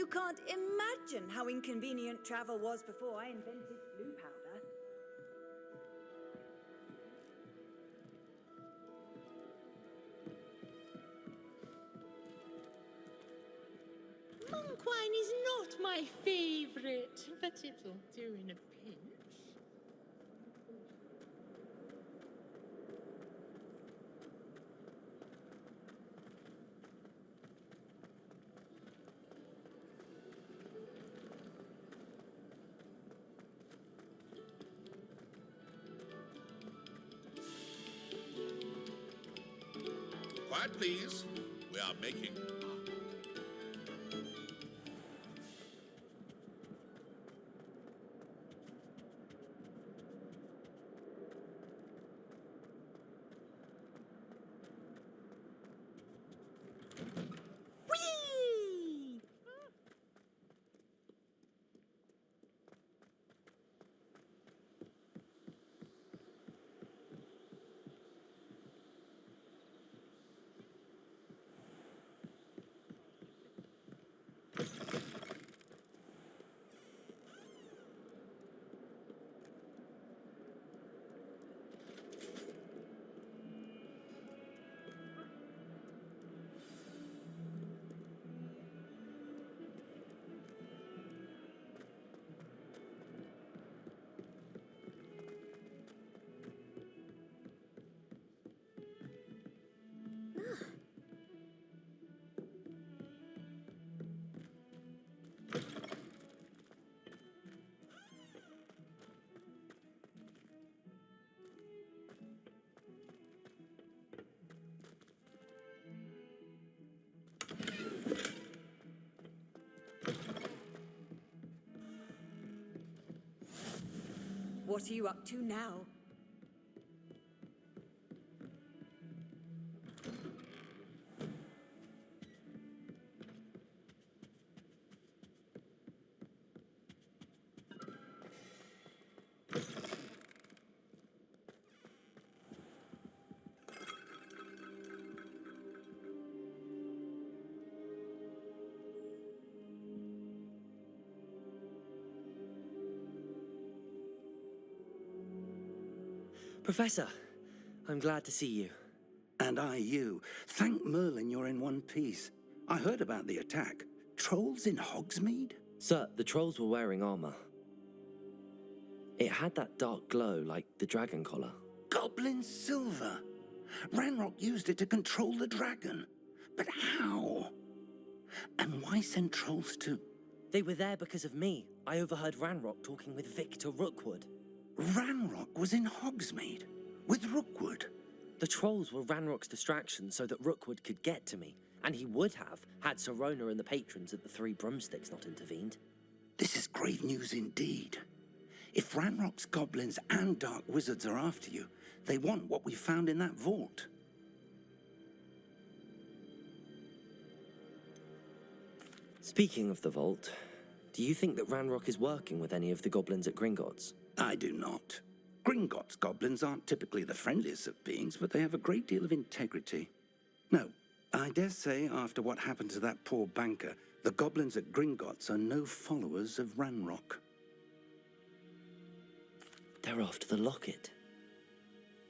You can't imagine how inconvenient travel was before I invented blue powder. Monk wine is not my favorite, but it'll do in a pinch. Quiet, please. We are making. Whee! What are you up to now? Professor, I'm glad to see you. And I you. Thank Merlin you're in one piece. I heard about the attack. Trolls in Hogsmeade? Sir, the trolls were wearing armor. It had that dark glow like the dragon collar. Goblin silver! Ranrock used it to control the dragon. But how? And why send trolls too? They were there because of me. I overheard Ranrock talking with Victor Rookwood. Ranrock was in Hogsmeade? With Rookwood? The trolls were Ranrock's distraction so that Rookwood could get to me, and he would have had Sirona and the patrons at the Three Broomsticks not intervened. This is grave news indeed. If Ranrock's goblins and dark wizards are after you, they want what we found in that vault. Speaking of the vault, do you think that Ranrock is working with any of the goblins at Gringotts? I do not. Gringotts goblins aren't typically the friendliest of beings, but they have a great deal of integrity. No, I dare say after what happened to that poor banker, the goblins at Gringotts are no followers of Ranrock. They're after the locket.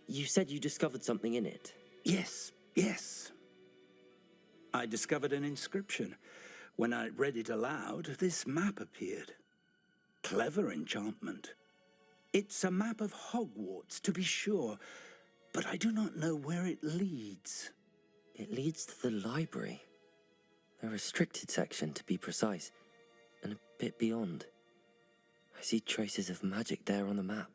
You said you discovered something in it. Yes. I discovered an inscription. When I read it aloud, this map appeared. Clever enchantment. It's a map of Hogwarts, to be sure, but I do not know where it leads. It leads to the library. The restricted section, to be precise, and a bit beyond. I see traces of magic there on the map.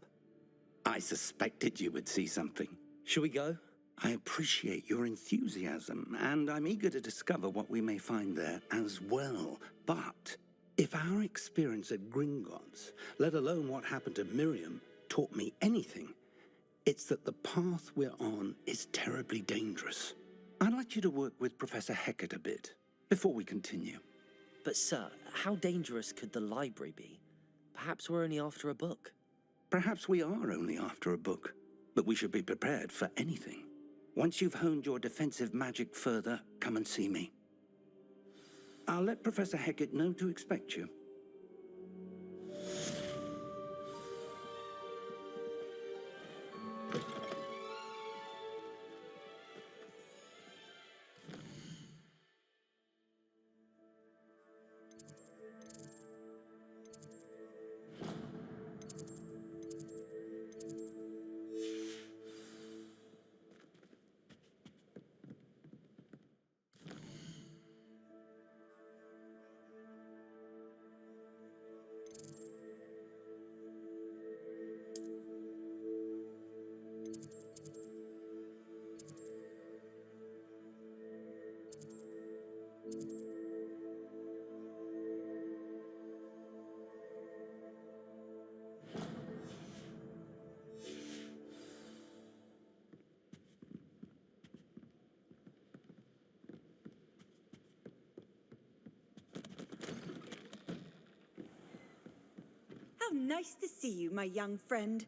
I suspected you would see something. Shall we go? I appreciate your enthusiasm, and I'm eager to discover what we may find there as well. But if our experience at Gringotts, let alone what happened to Miriam, taught me anything, it's that the path we're on is terribly dangerous. I'd like you to work with Professor Hecat a bit before we continue. But sir, how dangerous could the library be? Perhaps we're only after a book. Perhaps we are only after a book, but we should be prepared for anything. Once you've honed your defensive magic further, come and see me. I'll let Professor Hecat know to expect you. How nice to see you, my young friend.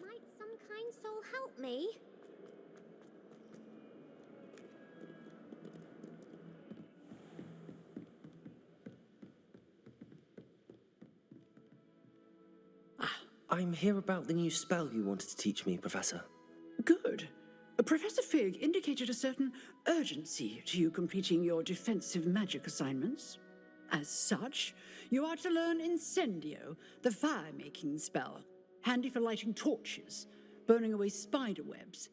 Might some kind soul help me? I'm here about the new spell you wanted to teach me, Professor. Good. Professor Fig indicated a certain urgency to you completing your defensive magic assignments. As such, you are to learn Incendio, the fire-making spell, handy for lighting torches, burning away spider webs,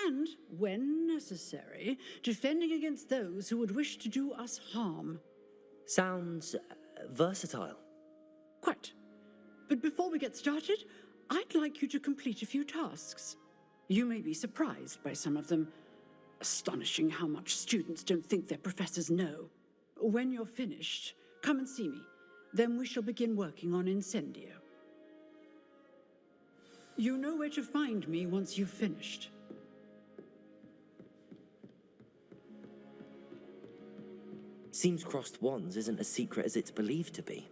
and, when necessary, defending against those who would wish to do us harm. Sounds versatile. Quite. But before we get started, I'd like you to complete a few tasks. You may be surprised by some of them. Astonishing how much students don't think their professors know. When you're finished, come and see me. Then we shall begin working on Incendio. You know where to find me once you've finished. Seems crossed wands isn't as secret as it's believed to be.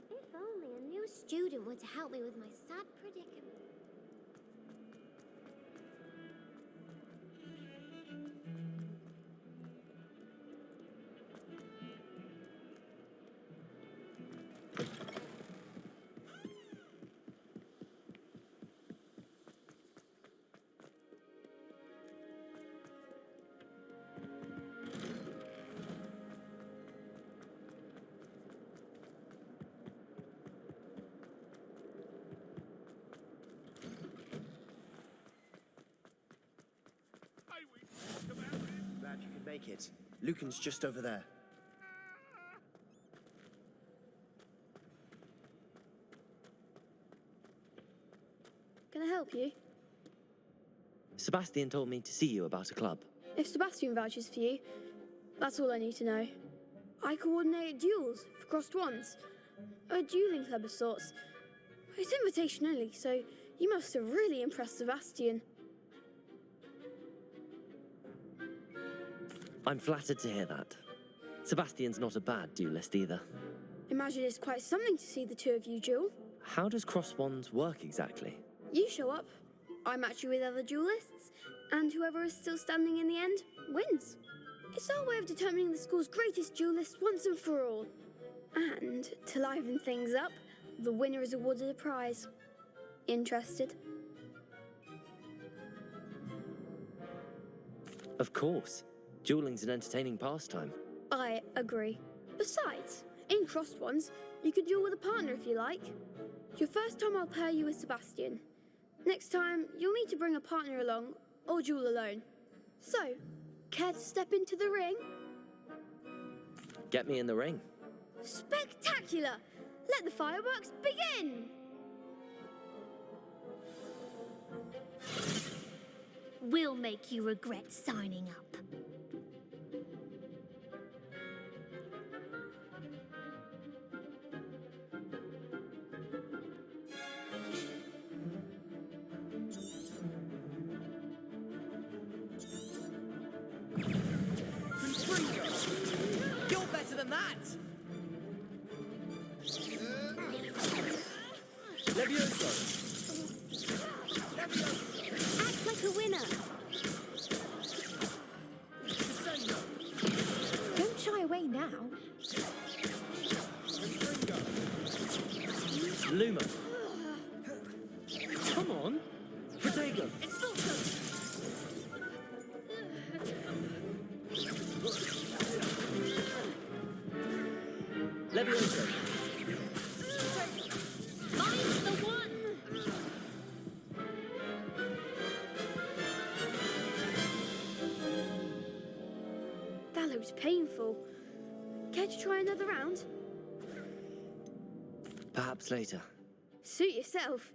If only a new student were to help me with my sad predicament. Glad you could make it. Lucan's just over there. Can I help you? Sebastian told me to see you about a club. If Sebastian vouches for you, that's all I need to know. I coordinate duels for crossed wands. A dueling club of sorts. It's invitation only, so you must have really impressed Sebastian. I'm flattered to hear that. Sebastian's not a bad duelist either. Imagine it's quite something to see the two of you duel. How does cross wands work exactly? You show up, I match you with other duelists, and whoever is still standing in the end wins. It's our way of determining the school's greatest duelist once and for all. And to liven things up, the winner is awarded a prize. Interested? Of course. Dueling's an entertaining pastime. I agree. Besides, in crossed ones, you could duel with a partner if you like. Your first time I'll pair you with Sebastian. Next time, you'll need to bring a partner along or duel alone. So, care to step into the ring? Get me in the ring. Spectacular! Let the fireworks begin! We'll make you regret signing up. You're better than that! Levioso! Act like a winner. Don't shy away now. Luma. Come on. Protego. Levioso. Mine's the one. That looks painful. Care to try another round? Perhaps later. Suit yourself.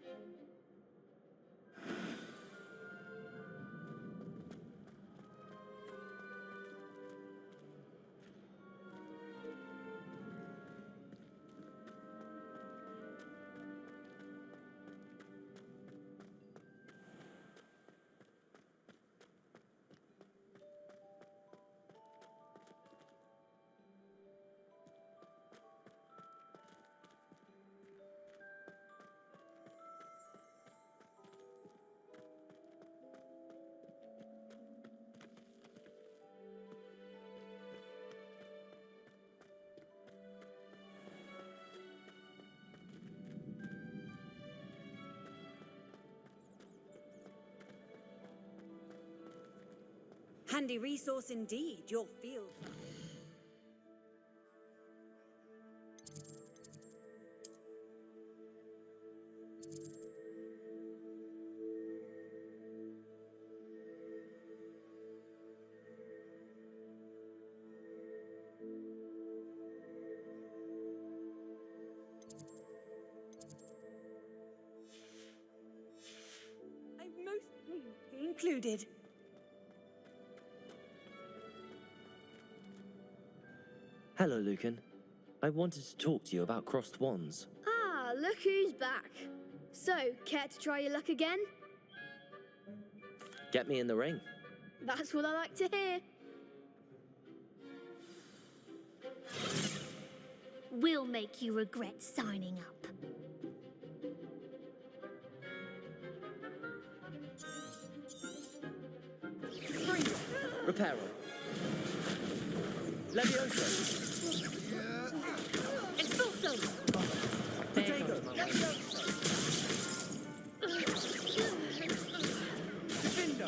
Handy resource indeed, your field. I'm most pleased to be included. Hello, Lucan. I wanted to talk to you about crossed wands. Ah, look who's back. So, care to try your luck again? Get me in the ring. That's what I like to hear. We'll make you regret signing up. Reparo. Levioso. Expulso! Protego.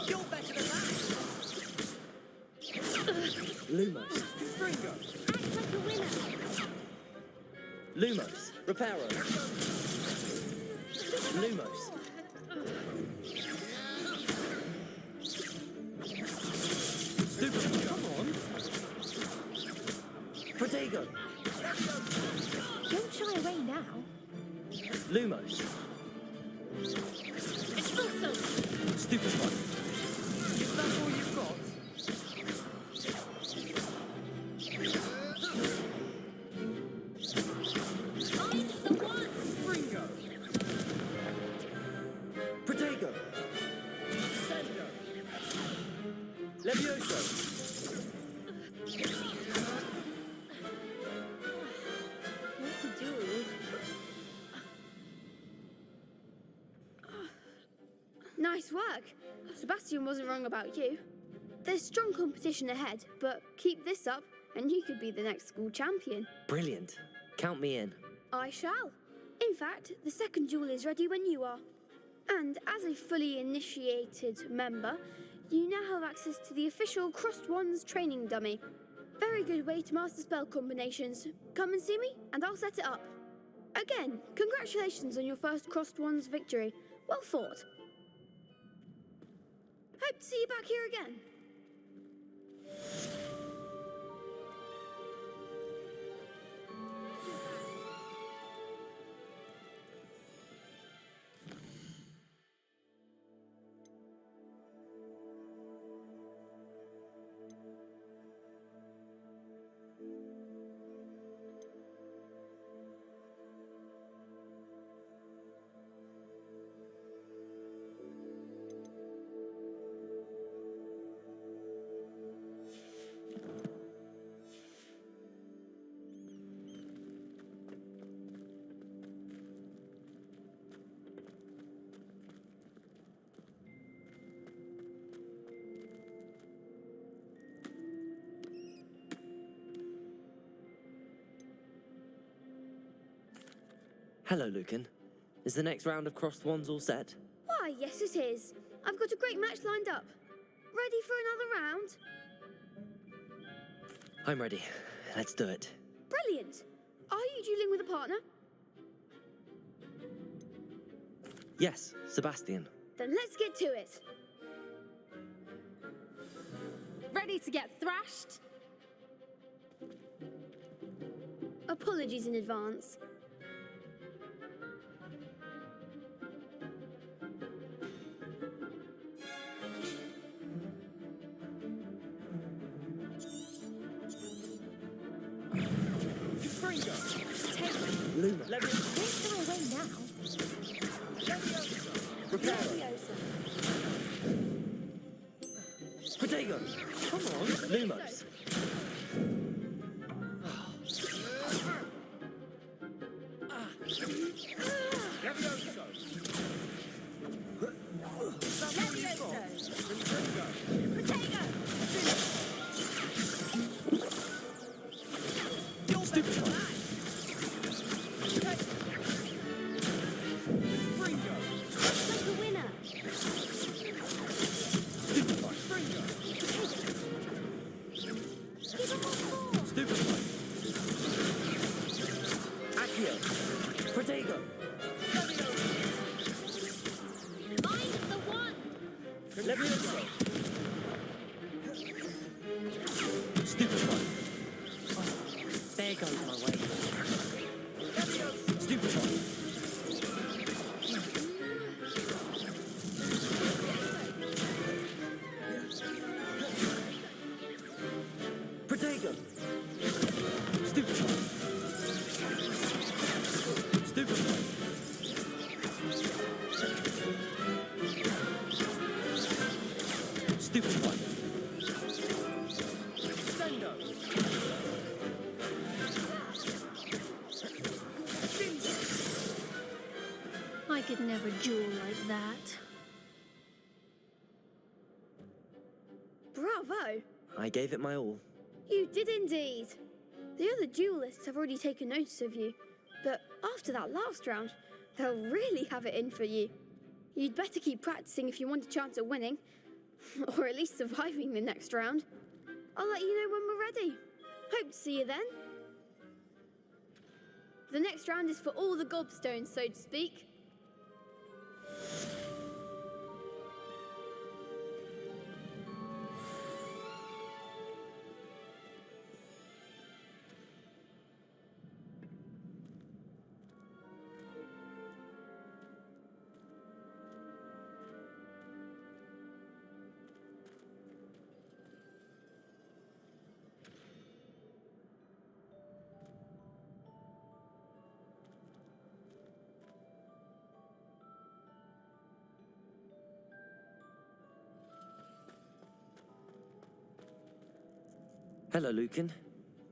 You're better than that! Lumos. Act like a winner. Lumos. Reparo. Lumos. Stupid. Come on. Protego. Don't shy away now. Lumos. Expulso! Stupid one. Is that all you've got? Mine's the one. Ringo! Protego. Sendo! Levioso. What to do? Nice work. Sebastian wasn't wrong about you. There's strong competition ahead, but keep this up and you could be the next school champion. Brilliant. Count me in. I shall. In fact, the second duel is ready when you are. And as a fully initiated member, you now have access to the official Crossed Wands training dummy. Very good way to master spell combinations. Come and see me, and I'll set it up. Again, congratulations on your first Crossed Wands victory. Well fought. Good to see you back here again. Hello, Lucan. Is the next round of crossed wands all set? Why, yes it is. I've got a great match lined up. Ready for another round? I'm ready. Let's do it. Brilliant. Are you dueling with a partner? Yes, Sebastian. Then let's get to it. Ready to get thrashed? Apologies in advance. Luna. Don't go away now. Protego! Come on, Lumos. Protego! Mind of the one! Levioso! Stupefy! There goes my way. Stupefy! Protego! Stupefy! Stupefy! Stupefy! Sendo! I could never duel like that. Bravo! I gave it my all. You did indeed. The other duelists have already taken notice of you, but after that last round, they'll really have it in for you. You'd better keep practicing if you want a chance at winning, or at least surviving the next round. I'll let you know when we're ready. Hope to see you then. The next round is for all the gobstones, so to speak. Hello, Lucan.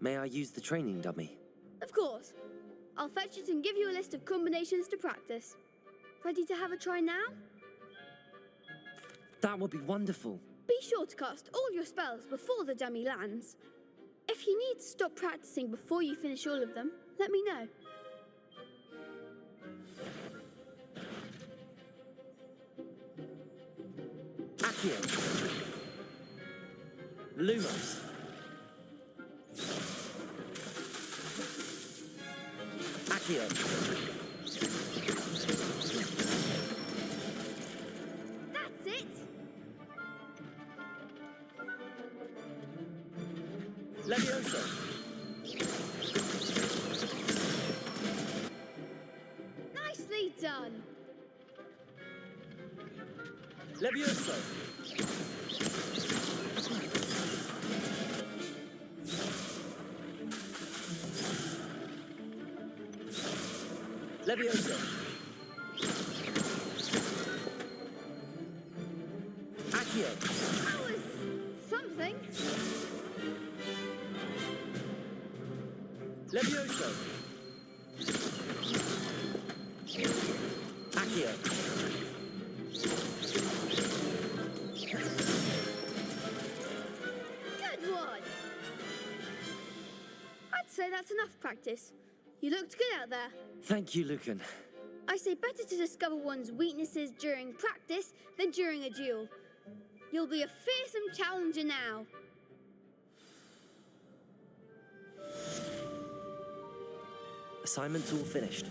May I use the training dummy? Of course. I'll fetch it and give you a list of combinations to practice. Ready to have a try now? That would be wonderful. Be sure to cast all your spells before the dummy lands. If you need to stop practicing before you finish all of them, let me know. Accio. Lumos. Accio. That's it! Levioso! Nicely done. Levioso! Levioso! Accio! That was something. Levioso! Accio! Good one. I'd say that's enough practice. You looked good out there. Thank you, Lucan. I say better to discover one's weaknesses during practice than during a duel. You'll be a fearsome challenger now. Assignment's all finished.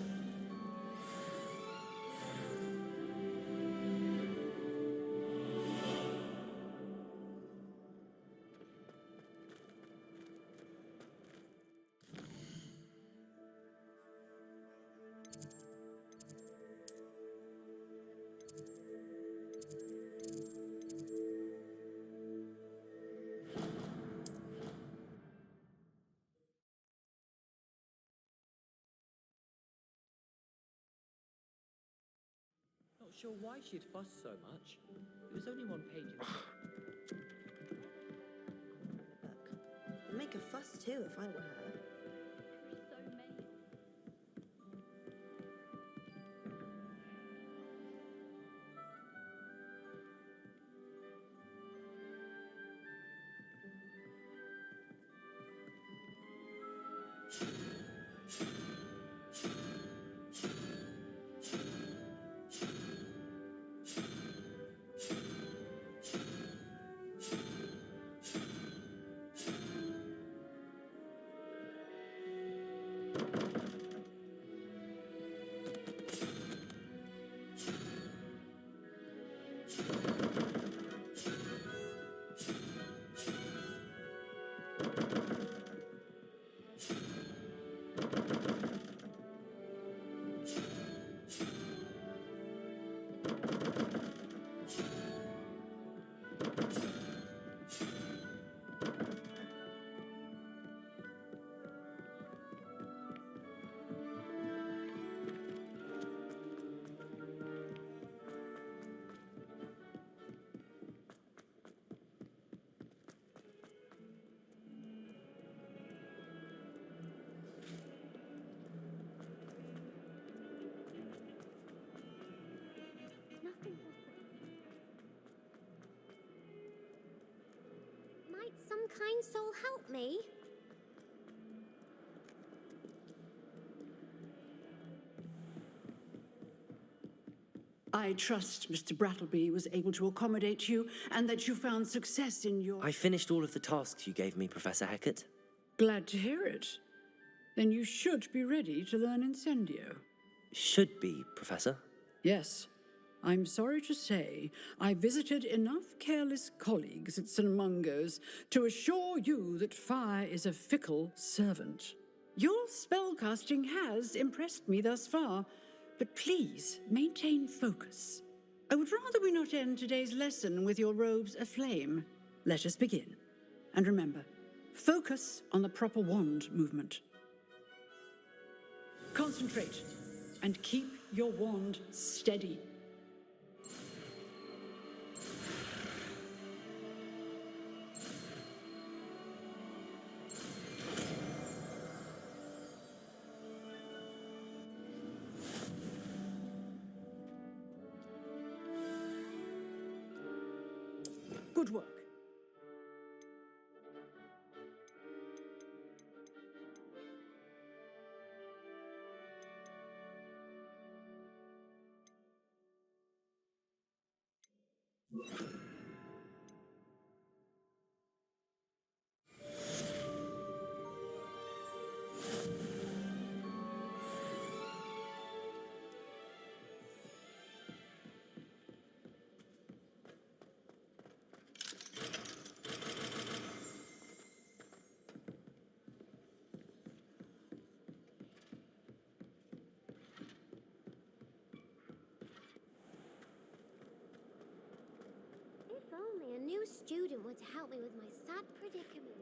Not sure why she'd fuss so much. It was only one page in Look, I'd make a fuss too if I were her. Might some kind soul help me? I trust Mr. Brattleby was able to accommodate you and that you found success in your... I finished all of the tasks you gave me, Professor Hecat. Glad to hear it. Then you should be ready to learn Incendio. Should be, Professor. Yes. I'm sorry to say I visited enough careless colleagues at St. Mungo's to assure you that fire is a fickle servant. Your spellcasting has impressed me thus far, but please maintain focus. I would rather we not end today's lesson with your robes aflame. Let us begin. And remember, focus on the proper wand movement. Concentrate and keep your wand steady. Good work. student were to help me with my sad predicament.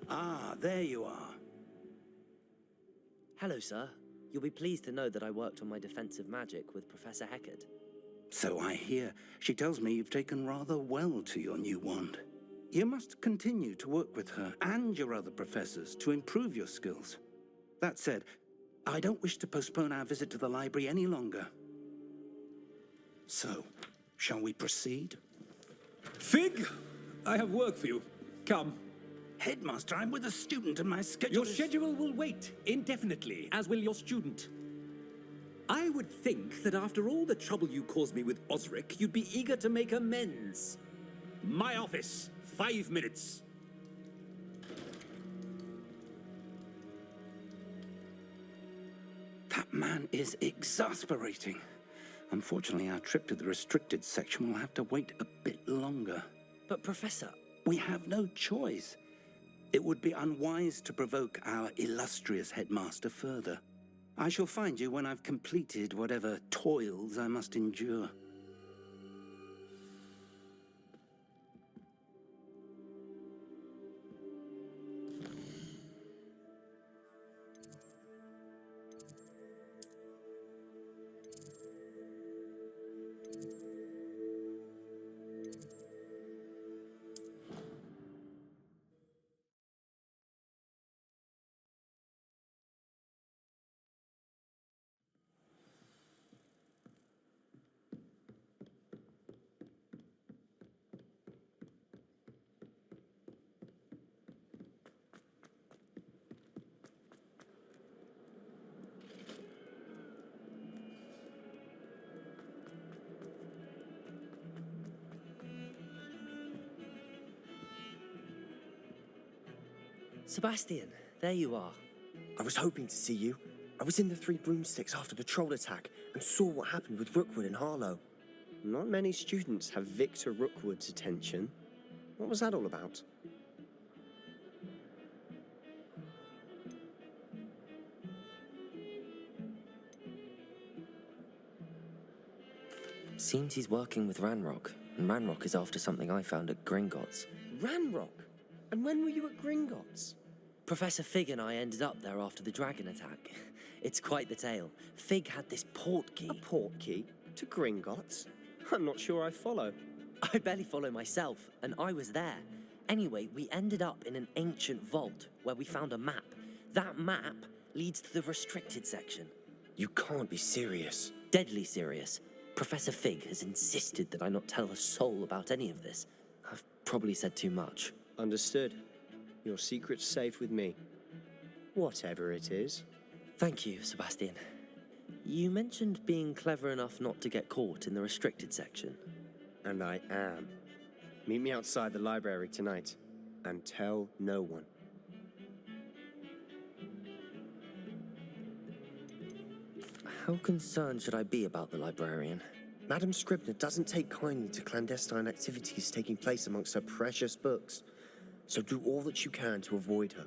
Ah, there you are. Hello, sir. You'll be pleased to know that I worked on my defensive magic with Professor Heckard. So I hear. She tells me you've taken rather well to your new wand. You must continue to work with her and your other professors to improve your skills. That said, I don't wish to postpone our visit to the library any longer. So, shall we proceed? Fig, I have work for you. Come. Headmaster, I'm with a student and my schedule Your is... schedule will wait indefinitely, as will your student. I would think that after all the trouble you caused me with Osric, you'd be eager to make amends. My office, 5 minutes. That man is exasperating. Unfortunately, our trip to the restricted section will have to wait a bit longer. But, Professor... We have no choice. It would be unwise to provoke our illustrious headmaster further. I shall find you when I've completed whatever toils I must endure. Sebastian, there you are. I was hoping to see you. I was in the Three Broomsticks after the troll attack and saw what happened with Rookwood and Harlow. Not many students have Victor Rookwood's attention. What was that all about? Seems he's working with Ranrock, and Ranrock is after something I found at Gringotts. Ranrock? And when were you at Gringotts? Professor Fig and I ended up there after the dragon attack. It's quite the tale. Fig had this port key. A port key? To Gringotts? I'm not sure I follow. I barely follow myself, and I was there. Anyway, we ended up in an ancient vault where we found a map. That map leads to the restricted section. You can't be serious. Deadly serious. Professor Fig has insisted that I not tell a soul about any of this. I've probably said too much. Understood. Your secret's safe with me. Whatever it is. Thank you, Sebastian. You mentioned being clever enough not to get caught in the restricted section. And I am. Meet me outside the library tonight, and tell no one. How concerned should I be about the librarian? Madam Scribner doesn't take kindly to clandestine activities taking place amongst her precious books. So do all that you can to avoid her.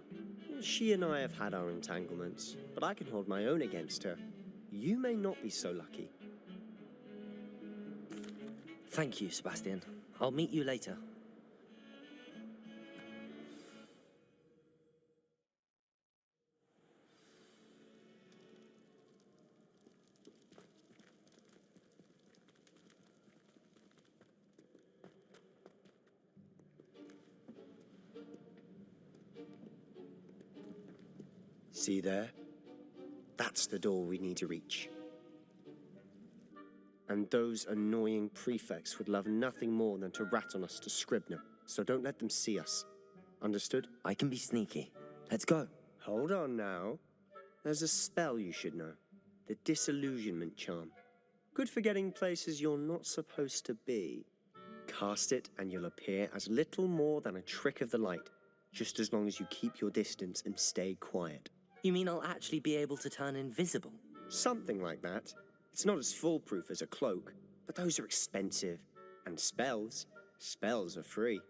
She and I have had our entanglements, but I can hold my own against her. You may not be so lucky. Thank you, Sebastian. I'll meet you later. See there? That's the door we need to reach. And those annoying prefects would love nothing more than to rat on us to Scribner, so don't let them see us. Understood? I can be sneaky. Let's go. Hold on now. There's a spell you should know. The disillusionment charm. Good for getting places you're not supposed to be. Cast it, and you'll appear as little more than a trick of the light, just as long as you keep your distance and stay quiet. You mean I'll actually be able to turn invisible? Something like that. It's not as foolproof as a cloak, but those are expensive. And spells are free.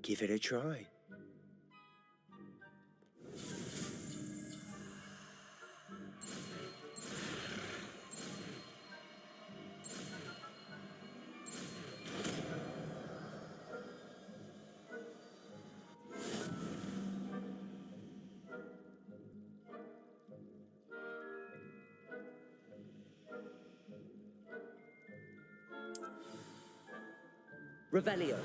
Give it a try. Revelio.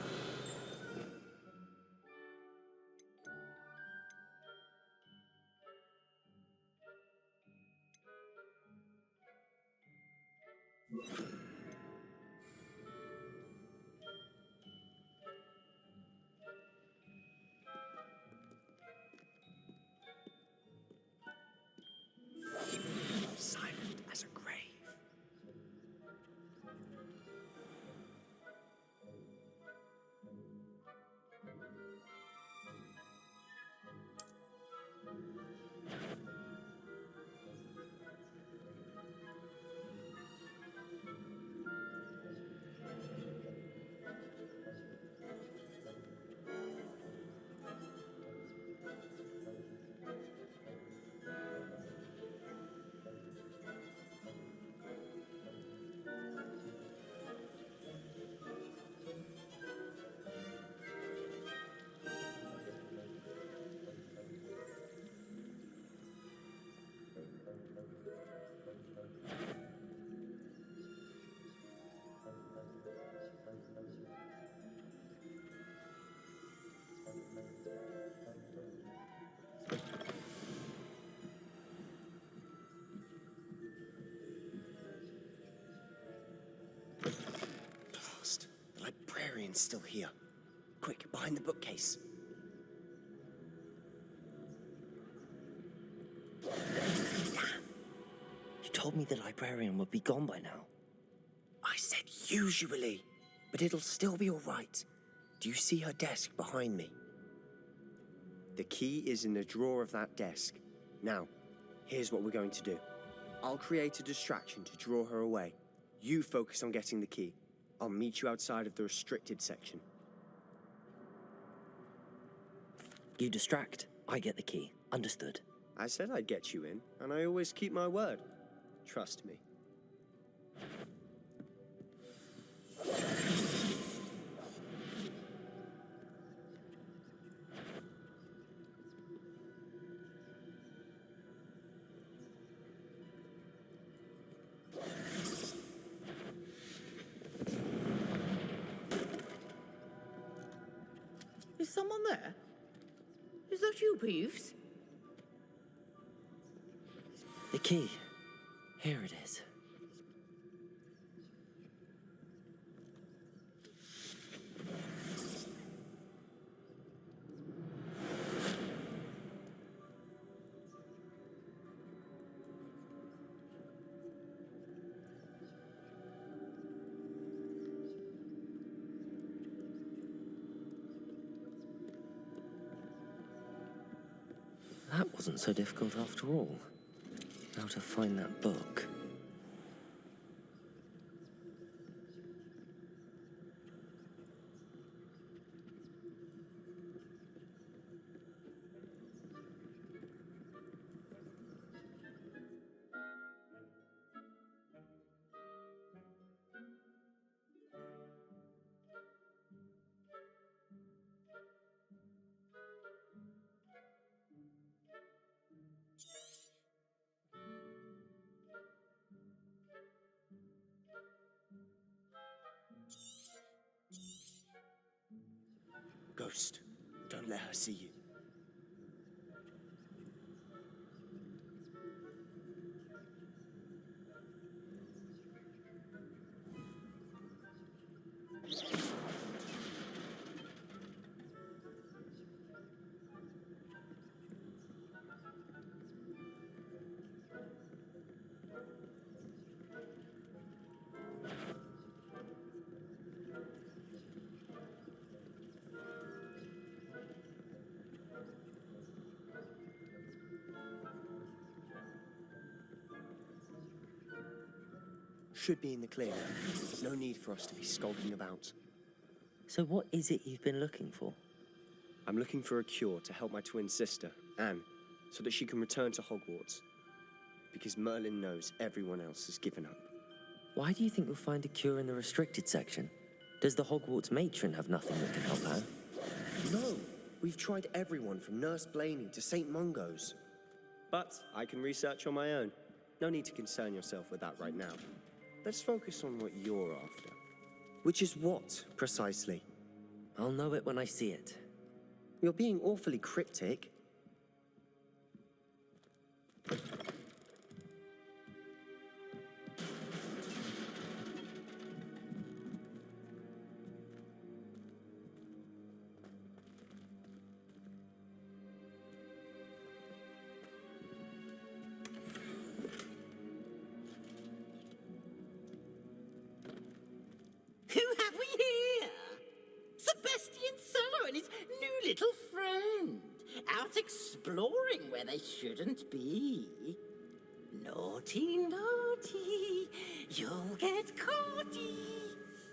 Silent as a grave. Blast. The librarian's still here. Quick, behind the bookcase. You told me the librarian would be gone by now. I said usually, but it'll still be all right. Do you see her desk behind me? The key is in the drawer of that desk. Now, here's what we're going to do. I'll create a distraction to draw her away. You focus on getting the key. I'll meet you outside of the restricted section. You distract, I get the key. Understood. I said I'd get you in, and I always keep my word. Trust me. Is someone there? Is that you, Peeves? The key. Here it is. That wasn't so difficult after all. How to find that book. Ghost, don't let her see you. should be in the clear. There's no need for us to be skulking about. So what is it you've been looking for? I'm looking for a cure to help my twin sister, Anne, so that she can return to Hogwarts. Because Merlin knows everyone else has given up. Why do you think you'll find a cure in the restricted section? Does the Hogwarts matron have nothing that can help Anne? No! We've tried everyone from Nurse Blaney to St. Mungo's. But I can research on my own. No need to concern yourself with that right now. Let's focus on what you're after. Which is what, precisely? I'll know it when I see it. You're being awfully cryptic. Who have we here? Sebastian Solo and his new little friend, out exploring where they shouldn't be. Naughty, naughty, you'll get caughty.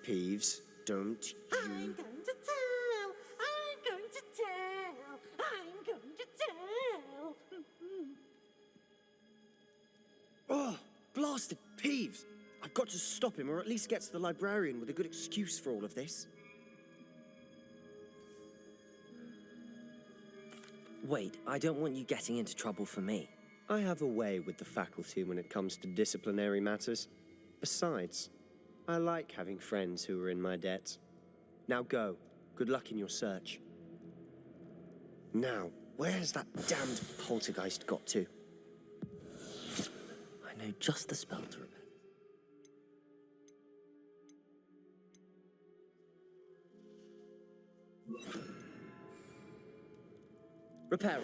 Peeves, don't I'm going to tell, I'm going to tell, I'm going to tell. Oh, blasted Peeves! I've got to stop him, or at least get to the librarian with a good excuse for all of this. Wait, I don't want you getting into trouble for me. I have a way with the faculty when it comes to disciplinary matters. Besides, I like having friends who are in my debt. Now go. Good luck in your search. Now, where has that damned poltergeist got to? I know just the spell to repair. Reparo.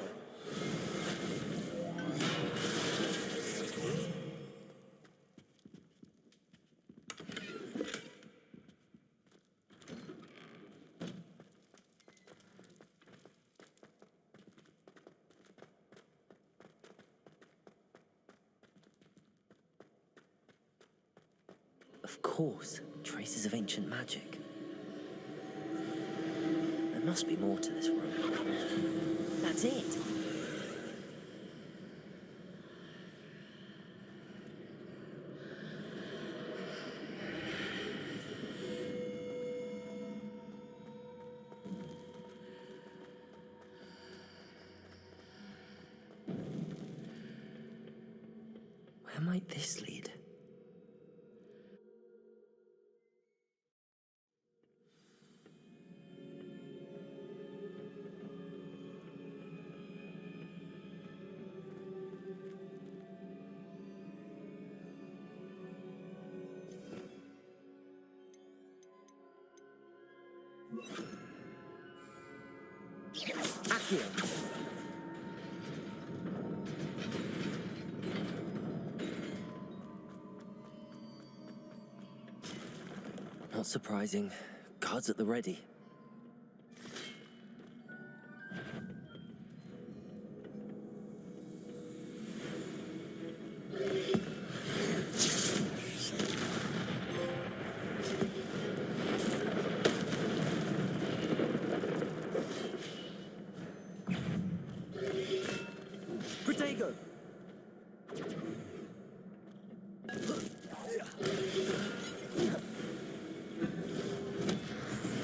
Of course, traces of ancient magic. There must be more to this room. That's it. Where might this lead? Accio. Not surprising. Guards at the ready. Protego!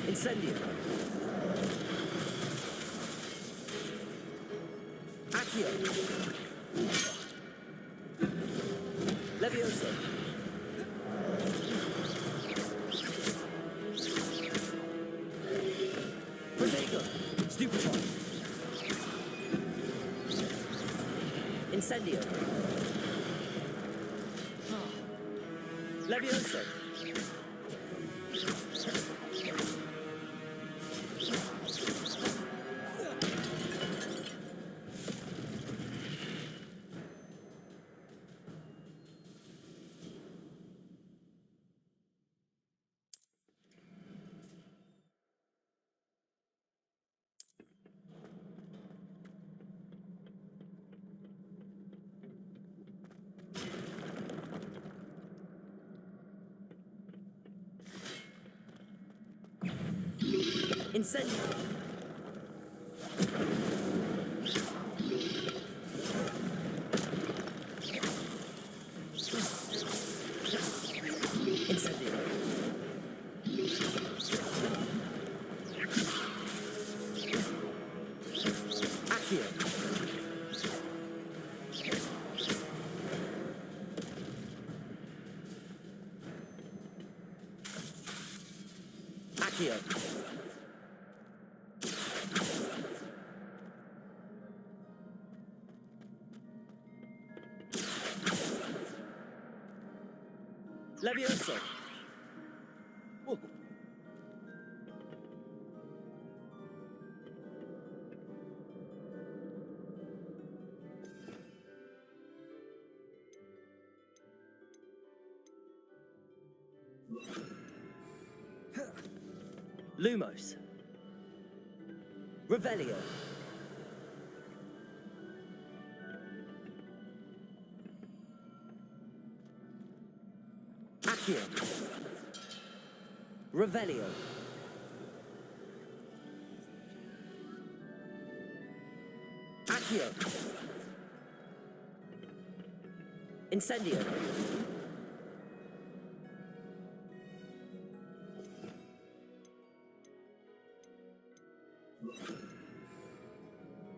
Incendio! Accio! Levioso! Protego! Stupefy! Incendio! Levioso! Incendio! Incendio! Accio! Accio! Levioso! Whoa. Lumos. Revelio. Accio. Revelio. Accio. Incendio.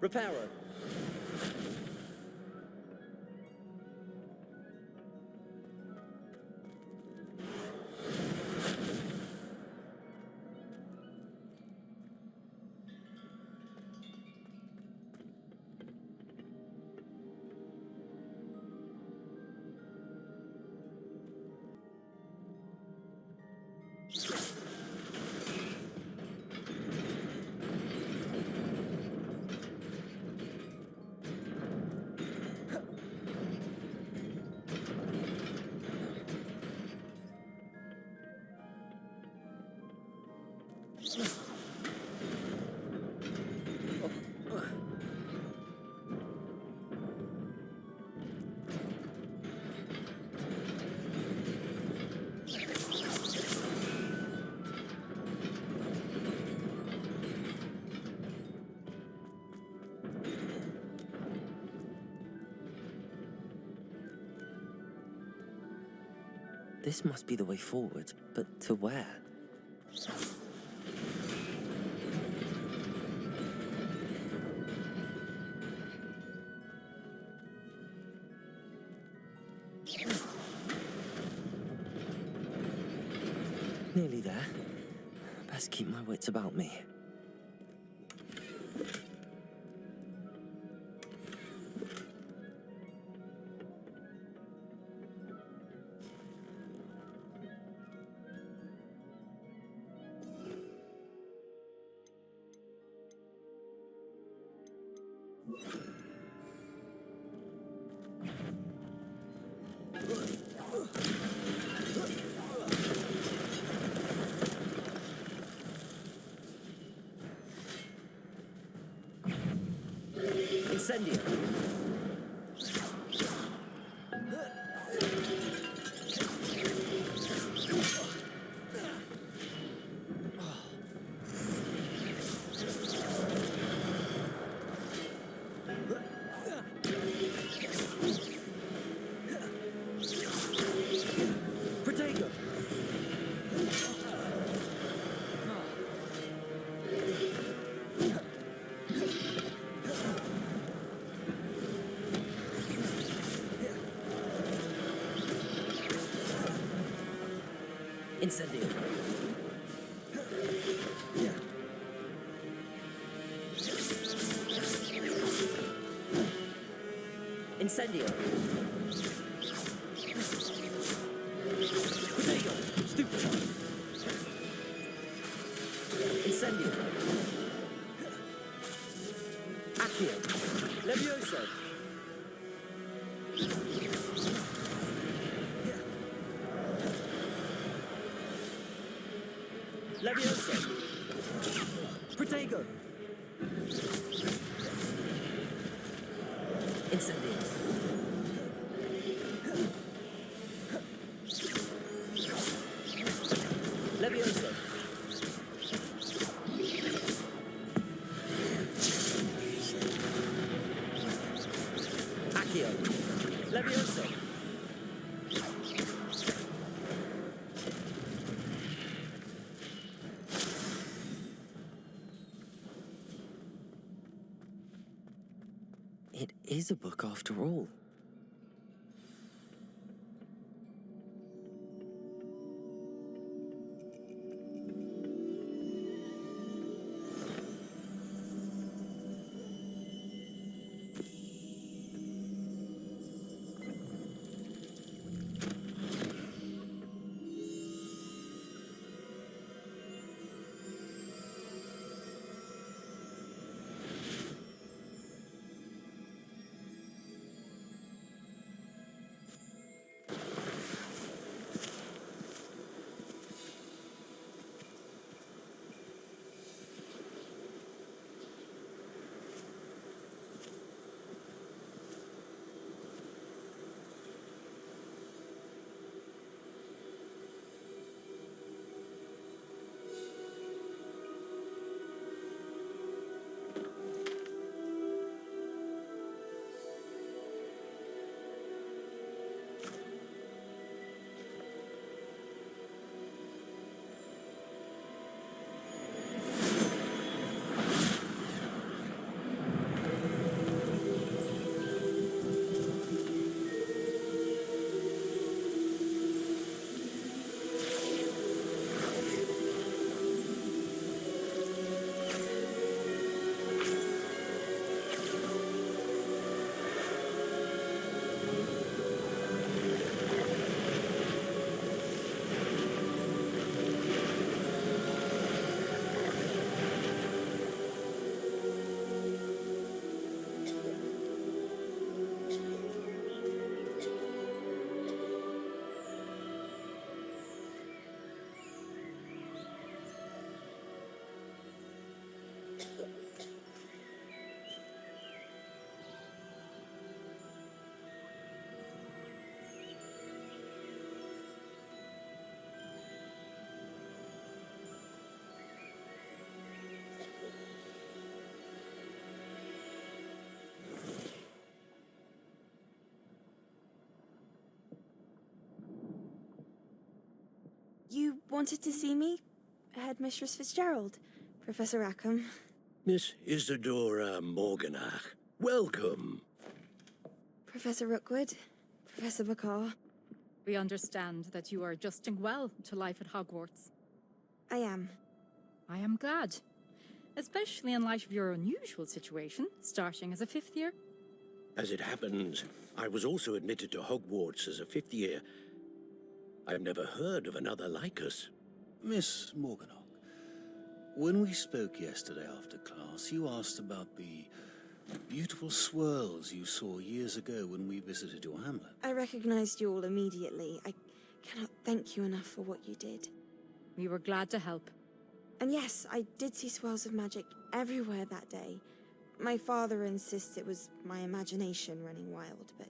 Reparo. This must be the way forward, but to where? Nearly there. Best keep my wits about me. Incendio. Protego. Incendio. Incendio. Protego. Stupefy. Incendio. Accio. Levioso. Levioso. Protego. Incendio. Levioso. Accio. Levioso. It is a book after all. You wanted to see me? Headmistress Fitzgerald, Professor Rackham. Miss Isadora Morganach, welcome. Professor Rookwood, Professor McCaw. We understand that you are adjusting well to life at Hogwarts. I am. I am glad. Especially in light of your unusual situation, starting as a fifth year. As it happens, I was also admitted to Hogwarts as a fifth year. I've never heard of another like us. Miss Morganach, when we spoke yesterday after class, you asked about the beautiful swirls you saw years ago when we visited your hamlet. I recognized you all immediately. I cannot thank you enough for what you did. We were glad to help. And yes, I did see swirls of magic everywhere that day. My father insists it was my imagination running wild, but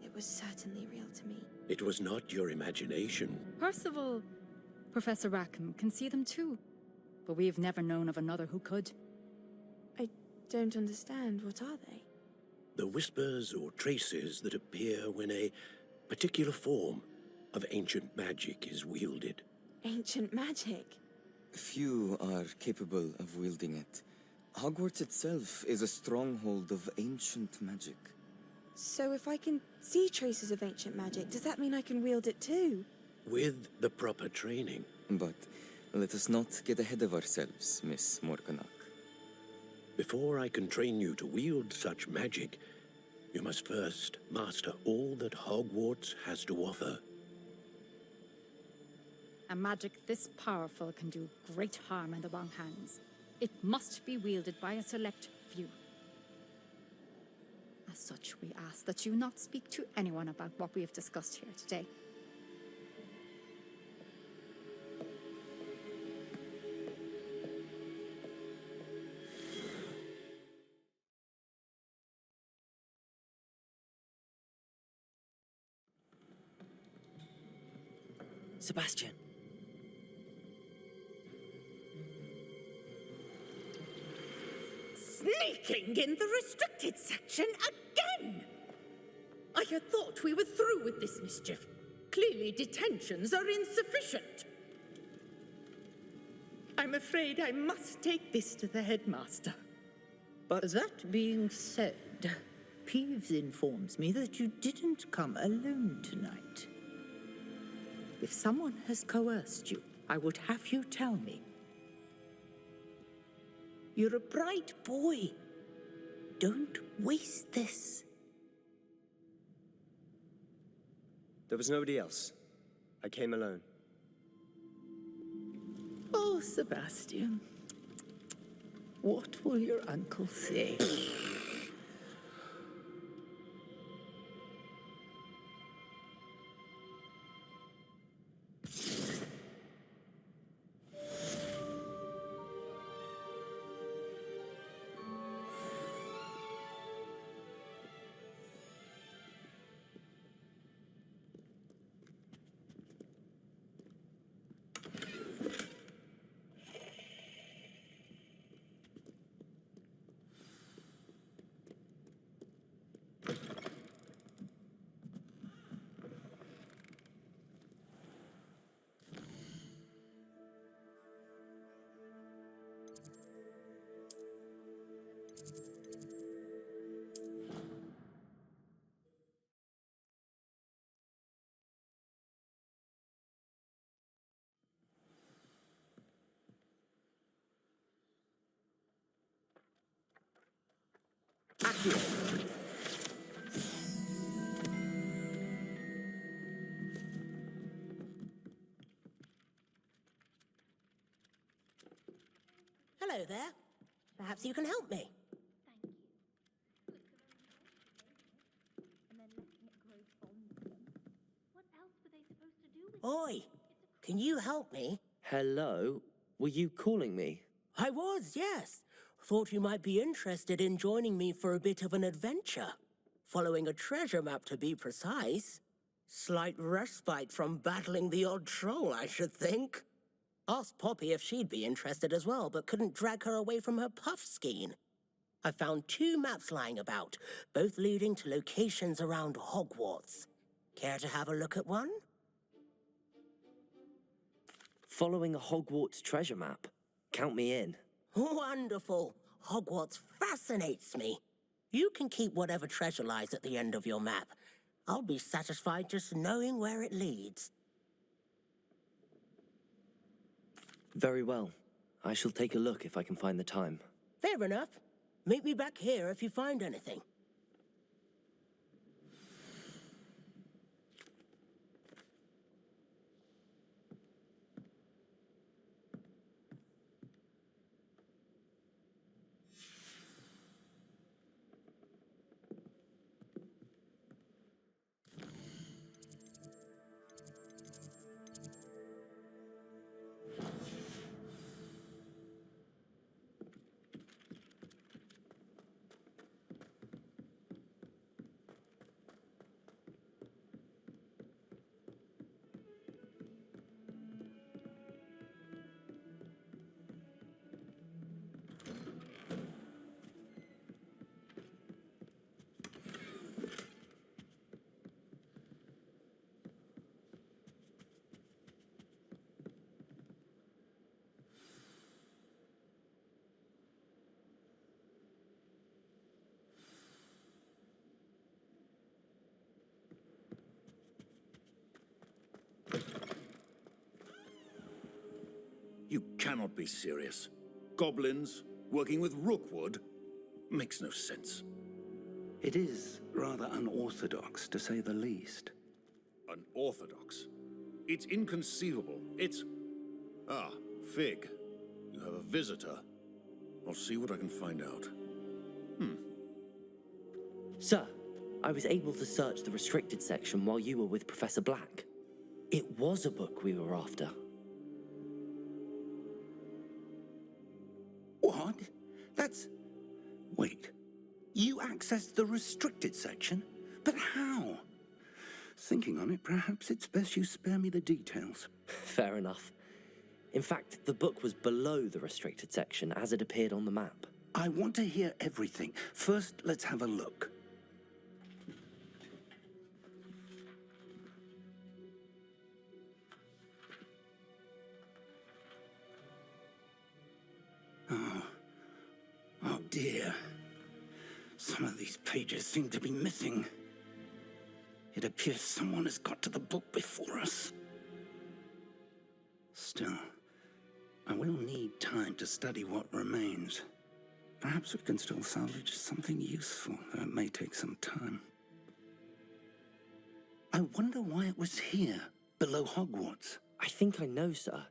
it was certainly real to me. It was not your imagination. Percival, Professor Rackham can see them too, but we have never known of another who could. I don't understand. What are they? The whispers or traces that appear when a particular form of ancient magic is wielded. Ancient magic? Few are capable of wielding it. Hogwarts itself is a stronghold of ancient magic. So if I can see traces of ancient magic, does that mean I can wield it too? With the proper training. But let us not get ahead of ourselves, Miss Morganach. Before I can train you to wield such magic, you must first master all that Hogwarts has to offer. A magic this powerful can do great harm in the wrong hands. It must be wielded by a select few. As such, we ask that you not speak to anyone about what we have discussed here today. Sebastian. Sneaking in the restricted section again! I had thought we were through with this mischief. Clearly, detentions are insufficient. I'm afraid I must take this to the headmaster. But that being said, Peeves informs me that you didn't come alone tonight. If someone has coerced you, I would have you tell me. You're a bright boy. Don't waste this. There was nobody else. I came alone. Oh, Sebastian. What will your uncle say? Hello there. Perhaps you can help me. Oi, can you help me? Hello? Were you calling me? I was, yes. Thought you might be interested in joining me for a bit of an adventure. Following a treasure map, to be precise. Slight respite from battling the odd troll, I should think. Asked Poppy if she'd be interested as well, but couldn't drag her away from her puff skein. I found 2 maps lying about, both leading to locations around Hogwarts. Care to have a look at one? Following a Hogwarts treasure map. Count me in. Wonderful. Hogwarts fascinates me. You can keep whatever treasure lies at the end of your map. I'll be satisfied just knowing where it leads. Very well. I shall take a look if I can find the time. Fair enough. Meet me back here if you find anything. You cannot be serious. Goblins working with Rookwood makes no sense. It is rather unorthodox, to say the least. Unorthodox? It's inconceivable. It's... Ah, Fig. You have a visitor. I'll see what I can find out. Sir, I was able to search the restricted section while you were with Professor Black. It was a book we were after. What? That's... Wait. You accessed the restricted section? But how? Thinking on it, perhaps it's best you spare me the details. Fair enough. In fact, the book was below the restricted section as it appeared on the map. I want to hear everything. First, let's have a look. dear. Some of these pages seem to be missing. It appears someone has got to the book before us. Still, I will need time to study what remains. Perhaps we can still salvage something useful, though it may take some time. I wonder why it was here, below Hogwarts. I think I know, sir.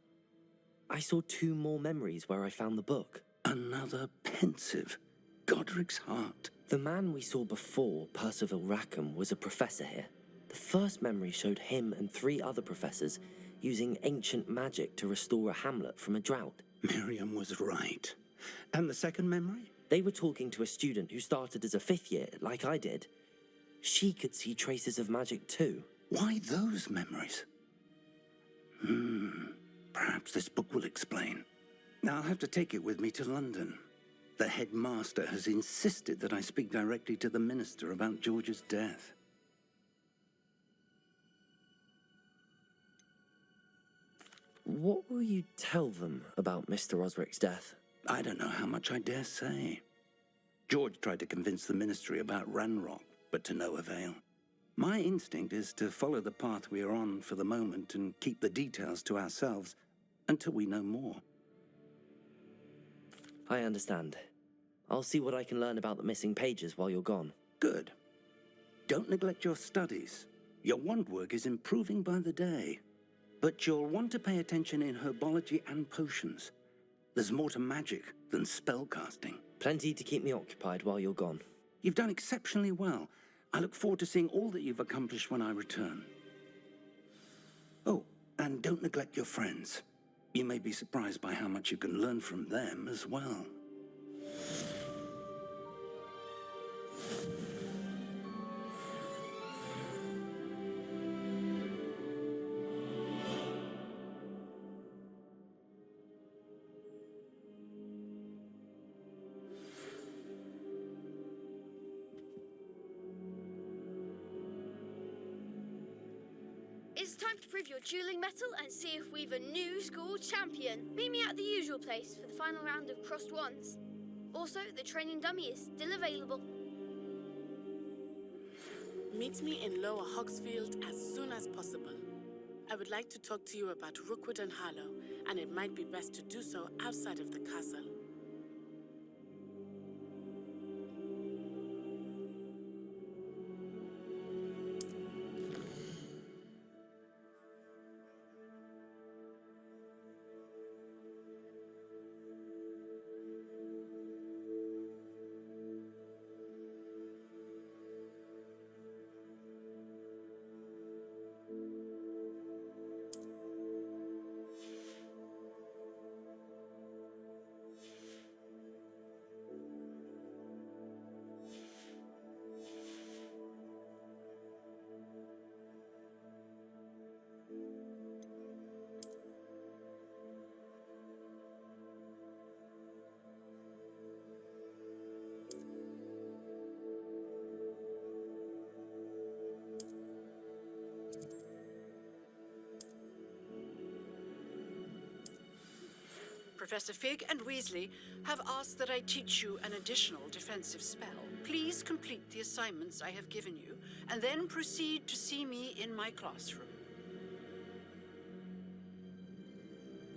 I saw 2 more memories where I found the book. Another pensive. Godric's heart. The man we saw before, Percival Rackham, was a professor here. The first memory showed him and 3 other professors using ancient magic to restore a hamlet from a drought. Miriam was right. And the second memory? They were talking to a student who started as a 5th year, like I did. She could see traces of magic too. Why those memories? Perhaps this book will explain. Now I'll have to take it with me to London. The headmaster has insisted that I speak directly to the minister about George's death. What will you tell them about Mr. Osric's death? I don't know how much I dare say. George tried to convince the ministry about Ranrock, but to no avail. My instinct is to follow the path we are on for the moment and keep the details to ourselves until we know more. I understand. I'll see what I can learn about the missing pages while you're gone. Good. Don't neglect your studies. Your wand work is improving by the day. But you'll want to pay attention in herbology and potions. There's more to magic than spellcasting. Plenty to keep me occupied while you're gone. You've done exceptionally well. I look forward to seeing all that you've accomplished when I return. Oh, and don't neglect your friends. You may be surprised by how much you can learn from them as well. It's time to prove your dueling mettle and see if we've a new school champion. Meet me at the usual place for the final round of crossed wands. Also, the training dummy is still available. Meet me in Lower Hogsfield as soon as possible. I would like to talk to you about Rookwood and Harlow, and it might be best to do so outside of the castle. Professor Fig and Weasley have asked that I teach you an additional defensive spell. Please complete the assignments I have given you, and then proceed to see me in my classroom.